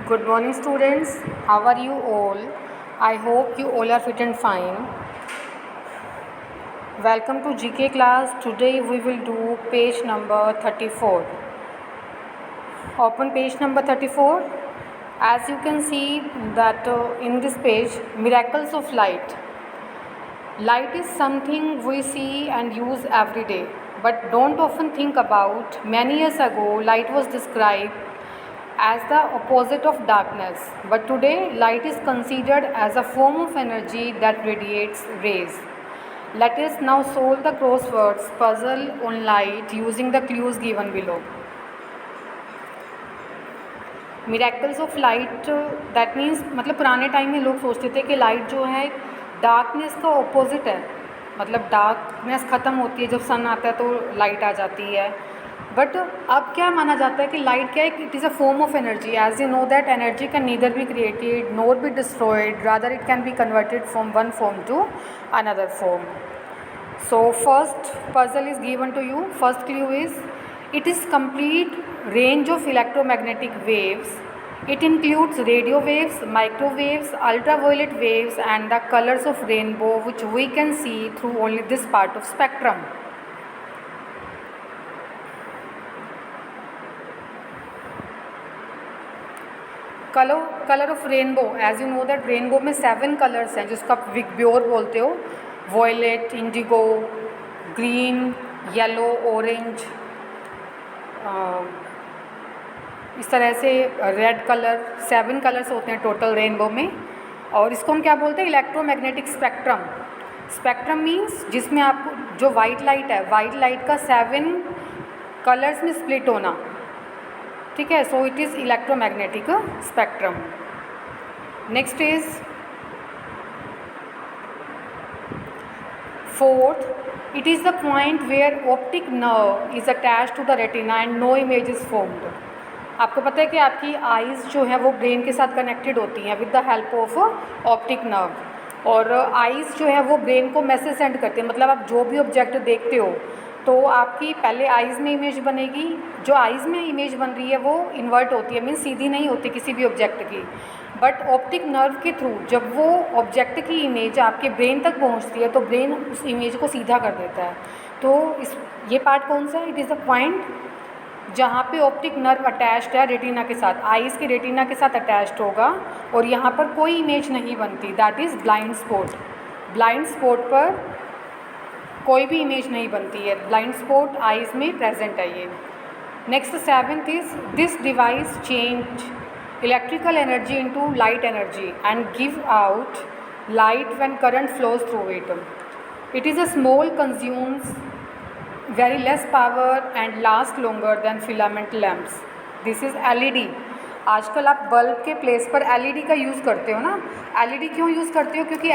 Good morning, students. How are you all? I hope you all are fit and fine. Welcome to GK class. Today we will do page number 34. Open page number 34. As you can see that in this page, miracles of light. Light is something we see and use every day, but don't often think about. Many years ago, light was described as the opposite of darkness, but today light is considered as a form of energy that radiates rays. Let us now solve the crosswords puzzle on light using the clues given below. Miracles of light that means मतलब पुराने time में लोग सोचते थे कि light जो है darkness का ऑपोजिट है, मतलब डार्कनेस ख़त्म होती है जब सन आता है तो लाइट आ जाती है. बट अब क्या माना जाता है कि लाइट क्या है, it is a form of energy. As you know that energy can neither be created nor be destroyed, rather it can be converted from one form to another form. So first puzzle is given to you. First clue is it is complete range of electromagnetic waves. It includes radio waves, microwaves, ultraviolet waves and the colors of rainbow which we can see through only this part of spectrum. Colour of rainbow. As you know that rainbow में 7 colours हैं जिसको आप विग्योर बोलते हो. Violet, indigo, green, yellow, orange, इस तरह से रेड कलर. 7 कलर्स होते हैं टोटल रेनबो में. और इसको हम क्या बोलते हैं? Electromagnetic spectrum. स्पेक्ट्रम मीन्स जिसमें आपको जो वाइट लाइट है, वाइट लाइट का 7 कलर्स में स्प्लिट होना. ठीक है, so it is electromagnetic spectrum. Next is fourth, it is the point where optic nerve is attached to the retina and no image is formed. आपको पता है कि आपकी आइज़ जो है वो ब्रेन के साथ कनेक्टेड होती हैं with the help of optic nerve. और आइज़ जो है वो ब्रेन को मैसेज सेंड करते हैं. मतलब आप जो भी ऑब्जेक्ट देखते हो तो आपकी पहले आइज़ में इमेज बनेगी. जो आइज़ में इमेज बन रही है वो इन्वर्ट होती है, मीन्स सीधी नहीं होती किसी भी ऑब्जेक्ट की. बट ऑप्टिक नर्व के थ्रू जब वो ऑब्जेक्ट की इमेज आपके ब्रेन तक पहुंचती है तो ब्रेन उस इमेज को सीधा कर देता है. तो ये पार्ट कौन सा है? इट इज़ द पॉइंट जहाँ पे ऑप्टिक नर्व अटैच्ड है रेटिना के साथ, आइज़ के रेटिना के साथ अटैच्ड होगा और यहाँ पर कोई इमेज नहीं बनती. That is blind spot. Blind spot पर कोई भी इमेज नहीं बनती है. ब्लाइंड स्पॉट आइज़ में प्रेजेंट है ये. Next 7th is this device change electrical energy into light energy and give out light when current flows through it. It is a small, consumes very less power and lasts longer than filament lamps. This is LED. आजकल आप bulb के place पर LED का use करते हो ना. LED क्यों use करते हो? क्योंकि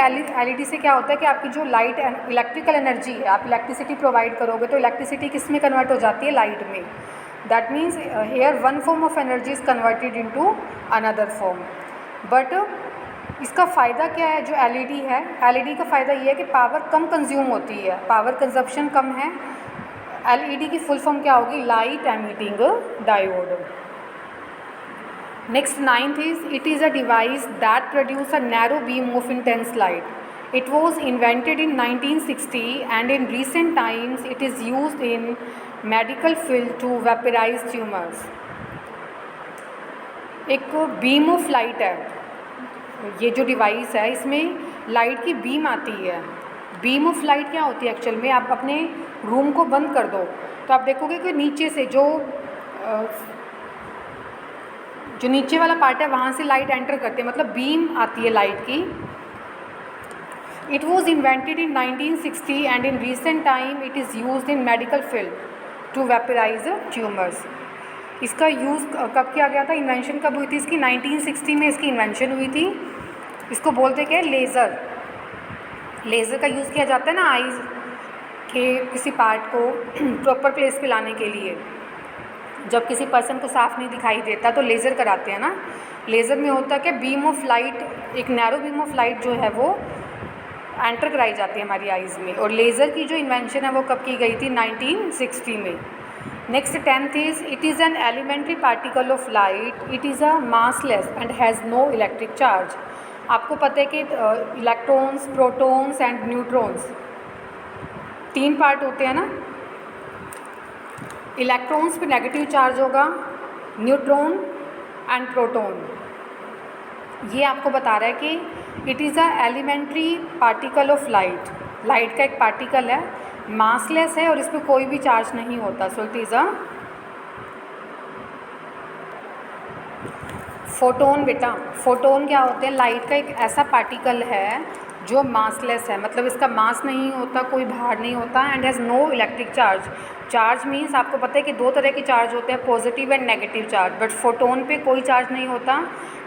LED से क्या होता है कि आपकी जो लाइट इलेक्ट्रिकल एनर्जी है, आप इलेक्ट्रिसिटी प्रोवाइड करोगे तो इलेक्ट्रिसिटी किस में कन्वर्ट हो जाती है? लाइट में. That means here one form of energy is converted into another form. But इसका फ़ायदा क्या है? जो LED है, LED का फ़ायदा ये है कि पावर कम कंज्यूम होती है, पावर कंजप्शन कम है. LED की फुल फॉर्म क्या होगी? Light emitting diode. Next 9th is it is a device that produce a narrow beam of intense light. It was invented in 1960 and in recent times it is used in medical field to vaporize tumors. एक beam of light है, ये जो device है इसमें light की beam आती है. Beam of light क्या होती है एक्चुअल में? आप अपने रूम को बंद कर दो तो आप देखोगे कि नीचे से जो नीचे वाला पार्ट है वहाँ से लाइट एंटर करती है, मतलब बीम आती है लाइट की. It was invented in 1960 and in recent time it is used in medical field to vaporize tumors. इसका यूज़ कब किया गया था? इन्वेंशन कब हुई थी इसकी? 1960 में इसकी इन्वेंशन हुई थी. इसको बोलते क्या? लेज़र. लेज़र का यूज़ किया जाता है ना आइज़ के किसी पार्ट को प्रॉपर प्लेस पे लाने के लिए. जब किसी पर्सन को साफ नहीं दिखाई देता तो लेज़र कराते हैं ना. लेज़र में होता है कि बीम ऑफ लाइट, एक नैरो बीम ऑफ लाइट जो है वो एंटर कराई जाती है हमारी आइज़ में. और लेज़र की जो इन्वेंशन है वो कब की गई थी? 1960 में. Next 10th is it is an elementary particle of light, it is a massless and has no electric charge. आपको पता है कि electrons, protons and neutrons 3 part होते हैं ना। इलेक्ट्रॉन्स पे नेगेटिव चार्ज होगा, न्यूट्रॉन एंड प्रोटॉन। ये आपको बता रहा है कि it is a elementary particle of light, light का एक पार्टिकल है, मासलेस है और इसमें कोई भी चार्ज नहीं होता। So it is a photon. बेटा फोटोन क्या होते हैं? लाइट का एक ऐसा पार्टिकल है जो मासलेस है, मतलब इसका मास नहीं होता, कोई भार नहीं होता, and has no electric charge. Charge means आपको पता है कि 2 तरह के चार्ज होते हैं, positive and negative charge, but photon पे कोई चार्ज नहीं होता,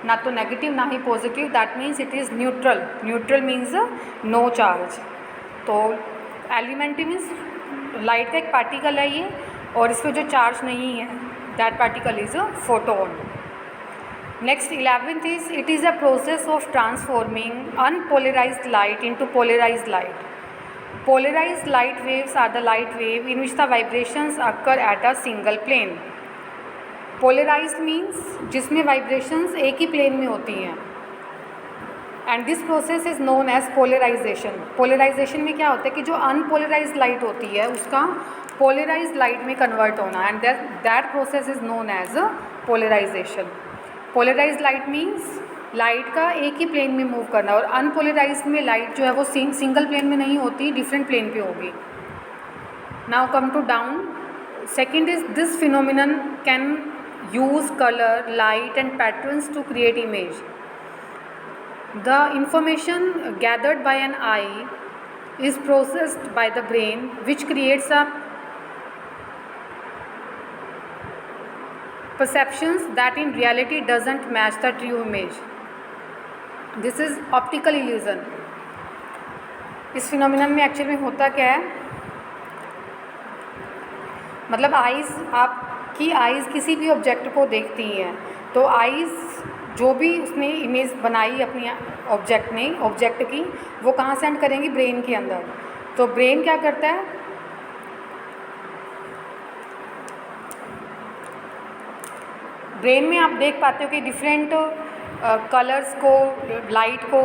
ना तो नेगेटिव ना ही positive. That means it is neutral. Neutral means no charge. तो एलिमेंट्री मीन्स लाइट का एक पार्टिकल है ये, और इसमें जो चार्ज नहीं है, that particle is a photon. Next 11th is it is a process of transforming unpolarised light into polarised light. Polarized light waves are the light wave in which the vibrations occur at a single plane. Polarized means जिसमें vibrations एक ही plane में होती हैं, and this process is known as polarization. Polarization में क्या होता है कि जो unpolarized light होती है उसका polarized light में convert होना, and that process is known as polarization. Polarized light means light का एक ही प्लेन में मूव करना, और अनपोलराइज्ड में लाइट जो है वो सिंगल प्लेन में नहीं होती, डिफरेंट प्लेन पे होगी। Now come to down. Second is this phenomenon can use colour, light and patterns to create image. The information gathered by an eye is processed by the brain which creates a perceptions that in reality doesn't match the true image. This is optical illusion. इस phenomenon में actually में होता क्या है, मतलब eyes, आपकी eyes किसी भी ऑब्जेक्ट को देखती हैं, तो आइज़ जो भी उसने इमेज बनाई अपनी ऑब्जेक्ट की, वो कहाँ सेंड करेंगी? ब्रेन के अंदर। तो ब्रेन क्या करता है? ब्रेन में आप देख पाते हो कि डिफरेंट कलर्स को, लाइट को,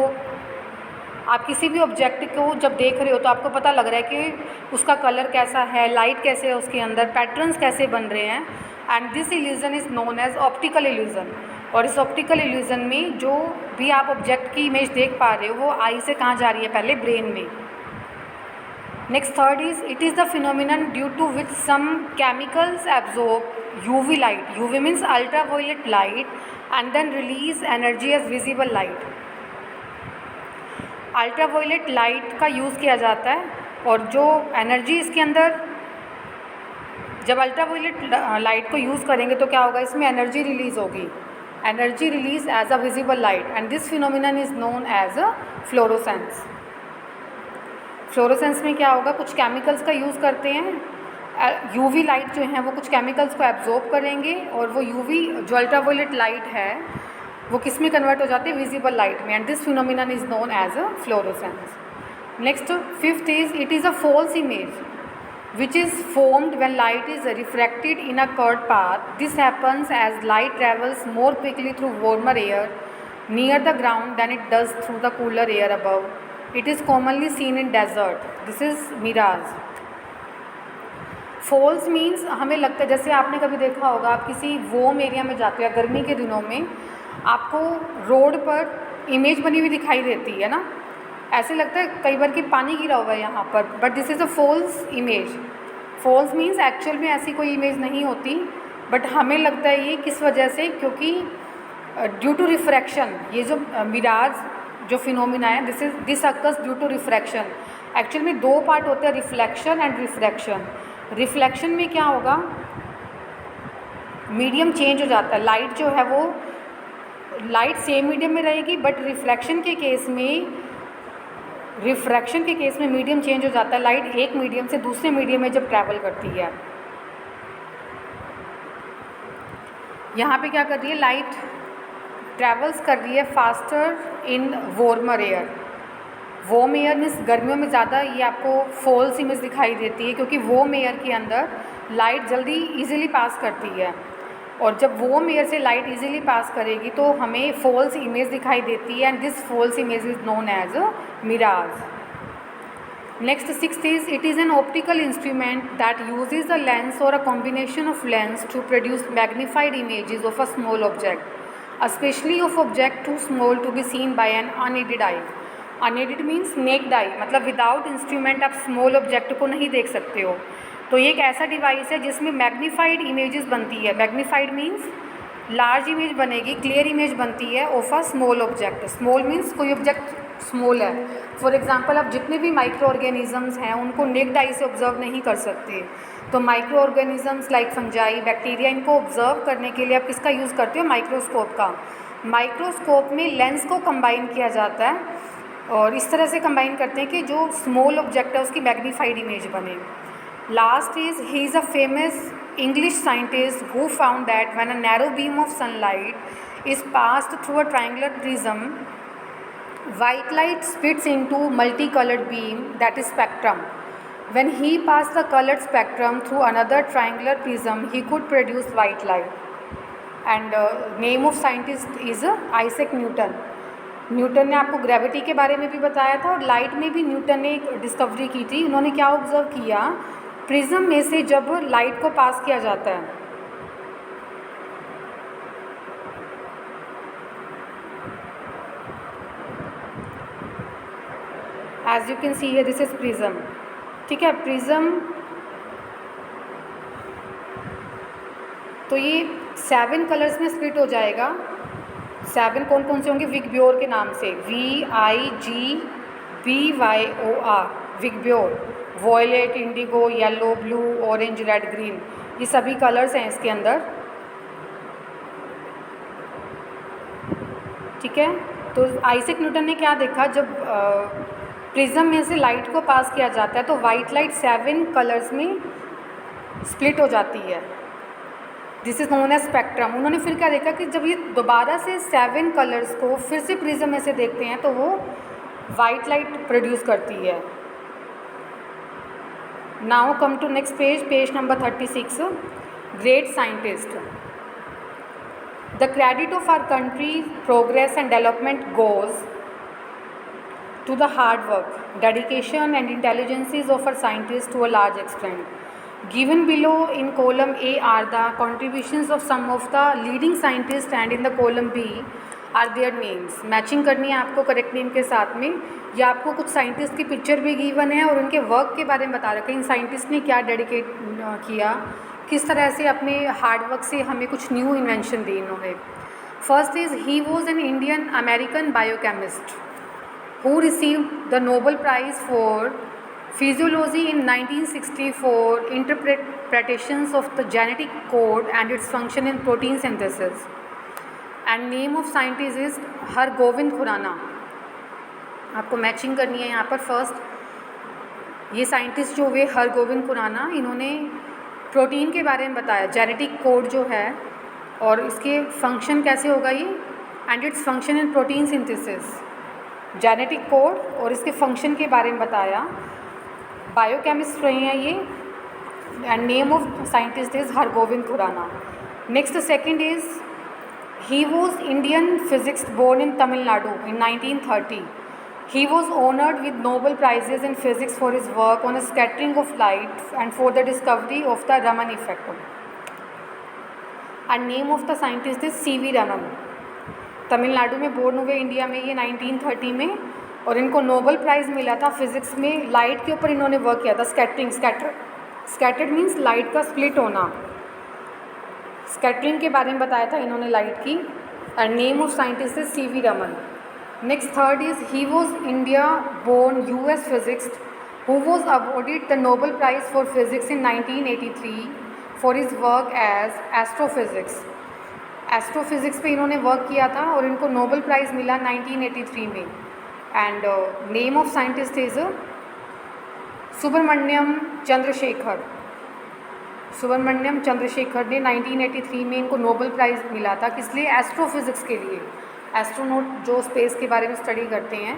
आप किसी भी ऑब्जेक्ट को जब देख रहे हो तो आपको पता लग रहा है कि उसका कलर कैसा है, लाइट कैसे है उसके अंदर, पैटर्न्स कैसे बन रहे हैं, and this illusion is known as optical illusion. और इस ऑप्टिकल इल्यूज़न में जो भी आप ऑब्जेक्ट की इमेज देख पा रहे हो वो आई से कहाँ जा रही है? पहले ब्रेन में। Next third is it is the phenomenon due to which some chemicals absorb UV light. UV means ultraviolet light and then release energy as visible light. Ultraviolet light का यूज़ किया जाता है, और जो एनर्जी इसके अंदर, जब अल्ट्रावायलेट लाइट को यूज़ करेंगे तो क्या होगा? इसमें एनर्जी रिलीज़ होगी, energy release as a visible light, and this phenomenon is known as a fluorescence. Fluorescence में क्या होगा? कुछ केमिकल्स का यूज़ करते हैं, यूवी लाइट जो है वो कुछ केमिकल्स को एब्जॉर्ब करेंगे, और वो यूवी जो अल्ट्रावायलेट लाइट है वो किस में कन्वर्ट हो जाती है? विजिबल लाइट में, and this phenomenon is known as a fluorescence. Next 5th is it is a false image which is formed when light is refracted in a curved path. This happens as light travels more quickly through warmer air near the ground than it does through the cooler air above. It is commonly seen in desert. This is mirage. False means हमें लगता है, जैसे आपने कभी देखा होगा, आप किसी वॉर्म एरिया में जाते हो, गर्मी के दिनों में आपको रोड पर इमेज बनी हुई दिखाई देती है ना, ऐसे लगता है कई बार कि पानी गिरा हुआ है यहाँ पर, but this is a false image. False means actual में ऐसी कोई इमेज नहीं होती, बट हमें लगता है ये किस वजह से? क्योंकि ड्यू टू रिफ्रैक्शन, ये जो मिराज जो फिनोमिना है, this occurs due to refraction. Actual में 2 पार्ट होते हैं, रिफ्लेक्शन एंड रिफ्रैक्शन। रिफ्लेक्शन में क्या होगा? मीडियम चेंज हो जाता है, लाइट जो है वो, लाइट सेम मीडियम में रहेगी, बट रिफ्रैक्शन के केस में मीडियम चेंज हो जाता है। लाइट एक मीडियम से दूसरे मीडियम में जब ट्रैवल करती है, यहाँ पे क्या कर रही है? लाइट ट्रैवल्स कर रही है faster in warmer air. Warm air means गर्मियों में ज़्यादा ये आपको फॉल्स इमेज दिखाई देती है, क्योंकि वार्म एयर के अंदर लाइट जल्दी इजीली पास करती है, और जब वार्म एयर से लाइट इजीली पास करेगी तो हमें फॉल्स इमेज दिखाई देती है, and this false image is known as mirage. Next, sixth is, it is an optical instrument that uses a lens or a combination of lens to produce magnified images of a small object, especially of object too small to be seen by an unaided eye. Unaided means naked eye, मतलब without instrument आप small object को नहीं देख सकते हो। तो ये एक ऐसा डिवाइस है जिसमें मैग्नीफाइड इमेजेस बनती है। मैग्नीफाइड मीन्स लार्ज इमेज बनेगी, क्लियर इमेज बनती है of a small object. Small means कोई ऑब्जेक्ट स्मॉल है। फॉर एग्जांपल, आप जितने भी माइक्रो ऑर्गेनिजम्स हैं उनको नेक्ड आई से ऑब्जर्व नहीं कर सकते, तो micro organisms like fungi, bacteria, इनको ऑब्जर्व करने के लिए आप किसका यूज़ करते हो? माइक्रोस्कोप का। माइक्रोस्कोप में लेंस को कंबाइन किया जाता है और इस तरह से कंबाइन करते हैं कि जो स्मॉल ऑब्जेक्ट है उसकी मैग्नीफाइड इमेज बने। Last is, he is a famous English scientist who found that when a narrow beam of sunlight is passed through a triangular prism, white light splits into multicolored beam, that is spectrum. When he passed the colored spectrum through another triangular prism, he could produce white light. And name of scientist is Isaac Newton. Newton ने आपको gravity के बारे में भी बताया था और light में भी न्यूटन ने एक डिस्कवरी की थी। उन्होंने क्या ऑब्जर्व किया? प्रिज्म में से जब लाइट को पास किया जाता है, as you can see here this is prism, ठीक है। प्रिज्म, तो ये 7 कलर्स में स्प्लिट हो जाएगा। 7 कौन कौन से होंगे? विगब्योर के नाम से, VIGBYOR, विगब्योर। Violet, indigo, yellow, blue, orange, red, green, ये सभी कलर्स हैं इसके अंदर, ठीक है। तो आइजैक न्यूटन ने क्या देखा? जब प्रिज्म में से लाइट को पास किया जाता है तो वाइट लाइट 7 कलर्स में स्प्लिट हो जाती है, this is known as spectrum. उन्होंने फिर क्या देखा कि जब ये दोबारा से 7 कलर्स को फिर से प्रिज्म में से देखते हैं तो वो वाइट लाइट प्रोड्यूस करती है। Now come to next page, page number 36. Great scientist. The credit of our country's progress and development goes to the hard work, dedication and intelligences of our scientists to a large extent. Given below in column A are the contributions of some of the leading scientists, and in the column B are their names. Matching करनी है आपको correct name के साथ में, या आपको कुछ scientist की पिक्चर भी गिवन है और उनके वर्क के बारे में बता रखा है, इन साइंटिस्ट ने क्या डेडिकेट किया, किस तरह से अपने हार्डवर्क से हमें कुछ न्यू इन्वेंशन दी इन्होंने। First is, he was an Indian American biochemist who received the Nobel prize for physiology in 1964, interpretations of the genetic code and its function in protein synthesis. And name of scientist is Hargobind Khorana. आपको matching करनी है यहाँ पर। First, ये scientist जो हुए हरगोविंद खुराना, इन्होंने protein के बारे में बताया, जेनेटिक कोड जो है और इसके फंक्शन कैसे होगा ये, and its function in protein synthesis. Genetic code और इसके फंक्शन के बारे में बताया। बायोकेमिस्ट रहे हैं ये, and name of scientist is Hargobind Khorana. Next, second is, he was Indian physicist born in Tamil Nadu in 1930. He was honored with Nobel Prizes in physics for his work on a scattering of light and for the discovery of the Raman effect. And name of the scientist is C.V. Raman. Tamil Nadu में born हुए India में ये 1930 में, और इनको Nobel prize मिला था physics में। लाइट के ऊपर इन्होंने वर्क किया था, स्कैटरिंग। स्कैटर्ड मीन्स लाइट का स्प्लिट होना। स्कैटरिंग के बारे में बताया था इन्होंने लाइट की। And name of scientist is C.V. Raman. Next, third is, he was India born US physicist who was awarded the Nobel prize for physics in 1983 for his work as astrophysics. Astrophysics पे इन्होंने work किया था और इनको Nobel prize मिला 1983 में। And name of scientist is Subrahmanyan Chandrasekhar. Subrahmanyan Chandrasekhar ने 1983 में इनको नोबेल प्राइज़ मिला था, किस लिए? एस्ट्रोफिज़िक्स के लिए। एस्ट्रोनॉट जो स्पेस के बारे में स्टडी करते हैं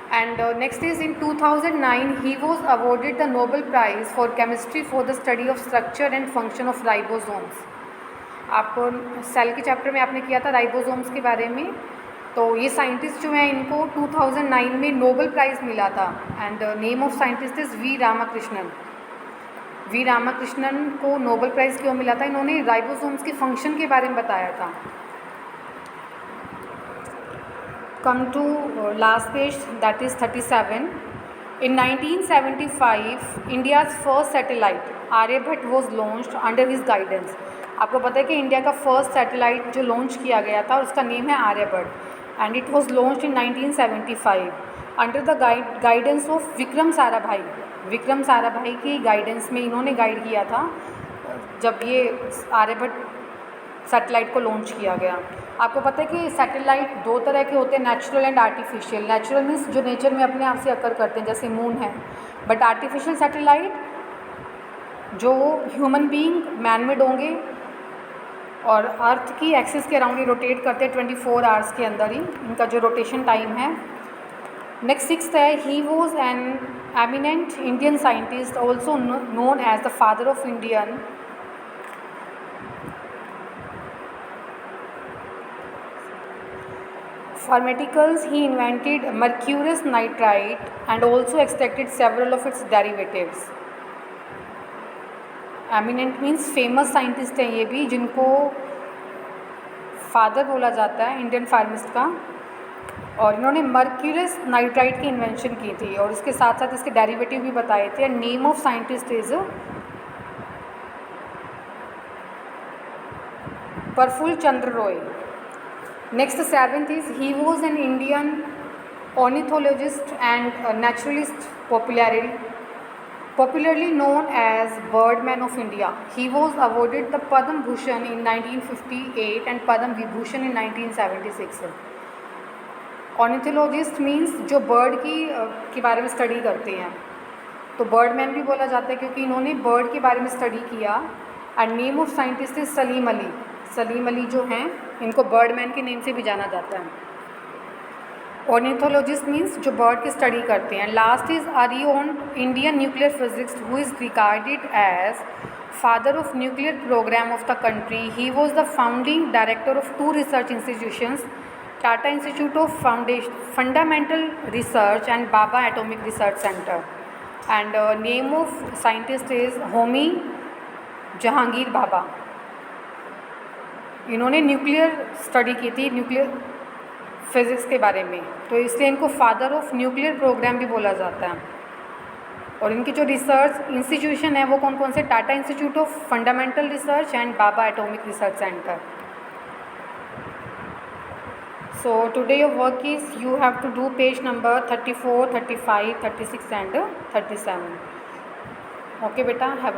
And next is in 2009 he was awarded the Nobel Prize for Chemistry for the study of structure and function of ribosomes. आप सेल के चैप्टर में आपने किया था राइबोसोम्स के बारे में, तो ये साइंटिस्ट जो हैं इनको 2009 में नोबेल प्राइज़ मिला था. And name of scientist is V Ramakrishnan. V Ramakrishnan को नोबेल प्राइज़ क्यों मिला था? इन्होंने राइबोसोम्स के फंक्शन के बारे में बताया था. Come to last page, that is 37. In 1975, India's first satellite Aryabhat was launched under his guidance. आपको पता है कि इंडिया का फर्स्ट सैटेलाइट जो लॉन्च किया गया था उसका नेम है Aryabhata and it was launched in 1975 under the guidance of Vikram Sarabhai. Vikram Sarabhai की गाइडेंस में इन्होंने गाइड किया था जब ये आर्यभट्ट सैटेलाइट को लॉन्च किया गया. आपको पता है कि सैटेलाइट दो तरह के होते हैं, natural and artificial. Natural means जो नेचर में अपने आप से अकर करते हैं, जैसे मून है. बट आर्टिफिशियल सैटेलाइट जो ह्यूमन बीइंग मैनमेड होंगे और अर्थ की एक्सिस के अराउंड ही रोटेट करते हैं 24 आवर्स के अंदर ही, इनका जो रोटेशन टाइम है. नेक्स्ट 6th है, he was an eminent Indian scientist also known as the father of Indian pharmaceuticals. He invented mercurous nitrite and also extracted several of its derivatives. Eminent means famous scientist हैं ये भी, जिनको father बोला जाता है Indian फार्मिस्ट का. और इन्होंने मर्क्यूरस नाइट्राइट की इन्वेंशन की थी और इसके साथ साथ इसके डेरिवेटिव भी बताए थे. Name of scientist is Prafulla Chandra Ray. Next 7th is he was an Indian ornithologist and a naturalist, popularly known as Birdman of India. He was awarded the Padma Bhushan in 1958 and Padma Vibhushan in 1976. Ornithologist means जो bird के बारे में study करते हैं, तो Birdman भी बोला जाता है क्योंकि इन्होंने बर्ड के बारे में स्टडी किया. And name of scientist is Salim Ali. Salim Ali जो हैं इनको बर्डमैन के नेम से भी जाना जाता है. ऑर्निथोलॉजिस्ट मीन्स जो बर्ड की स्टडी करते हैं. लास्ट इज अरियोन, Indian nuclear physics who is regarded as father of nuclear programme of the country. He was the founding director of 2 research institutions, Tata institute of fundamental research and Bhabha atomic research centre. And name of scientist is Homi Jehangir Bhabha. इन्होंने nuclear study की थी, nuclear physics के बारे में, तो इसलिए इनको father of nuclear programme भी बोला जाता है. और इनकी जो रिसर्च इंस्टीट्यूशन है वो कौन कौन से? Tata institute of fundamental research and Bhabha atomic research centre. So today your work is you have to do page number 34, 35, 36 and 37. Okay बेटा, हैव